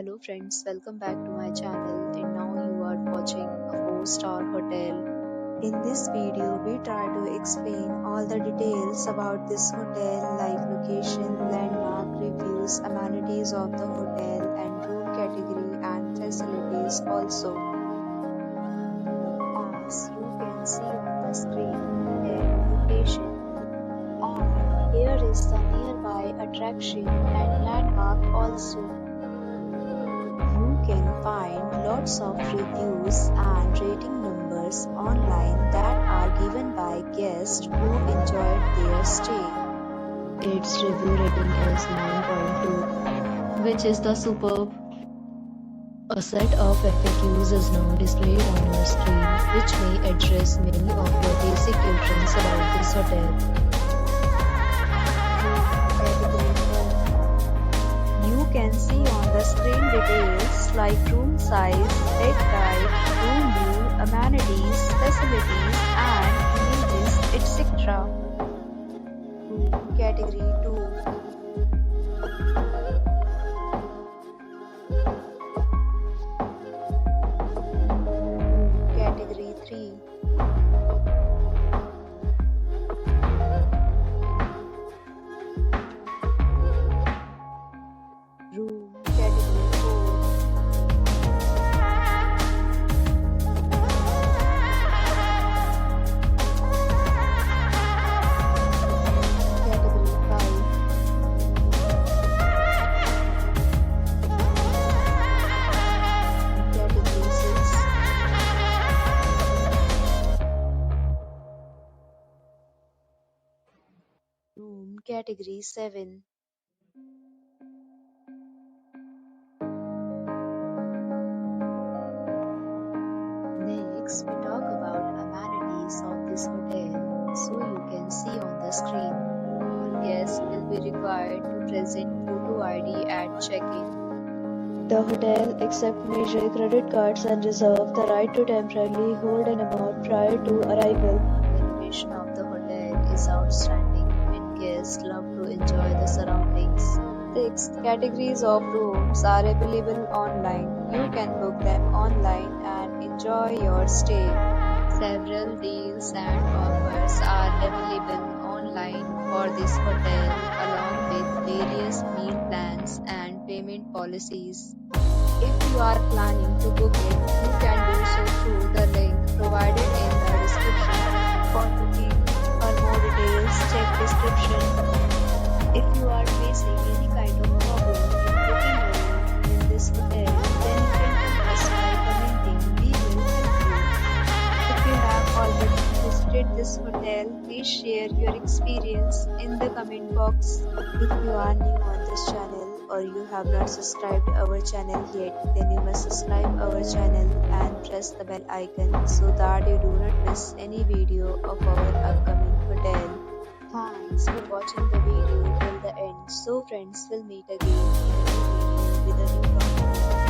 Hello friends, welcome back to my channel and now you are watching a 4-star hotel. In this video, we try to explain all the details about this hotel like location, landmark, reviews, amenities of the hotel and room category and facilities also. As you can see on the screen, hotel location. And here is the nearby attraction and landmark also. You can find lots of reviews and rating numbers online that are given by guests who enjoyed their stay. Its review rating is 9.2, which is the superb. A set of FAQs is now displayed on your screen, which may address many of your basic questions about this hotel. You can see on the screen details like room size, bed type, room view, amenities, facilities and images, etc. Room category 2. Room category 3. Room category 4. Category 5. Category 6. Room category 7. Next, we talk about amenities of this hotel. So you can see on the screen, all guests will be required to present photo ID at check-in. The hotel accepts major credit cards and reserves the right to temporarily hold an amount prior to arrival. The location of the hotel is outstanding and guests love to enjoy the surroundings. 6 categories of rooms are available online. You can book them online and enjoy your stay. Several deals and offers are available online for this hotel along with various meal plans and payment policies. If you are planning to book it, you can do so through the link provided in the description. For booking or more details, check description. If you are facing any kind of problem in booking a room in this hotel, then you can tell us by commenting. We will help you. If you have already visited this hotel, please share your experience in the comment box. If you are new on this channel or you have not subscribed our channel yet, then you must subscribe our channel and press the bell icon so that you do not miss any video of our upcoming hotel. Thanks for watching the video till the end. So friends, will meet again in a new video with a new topic.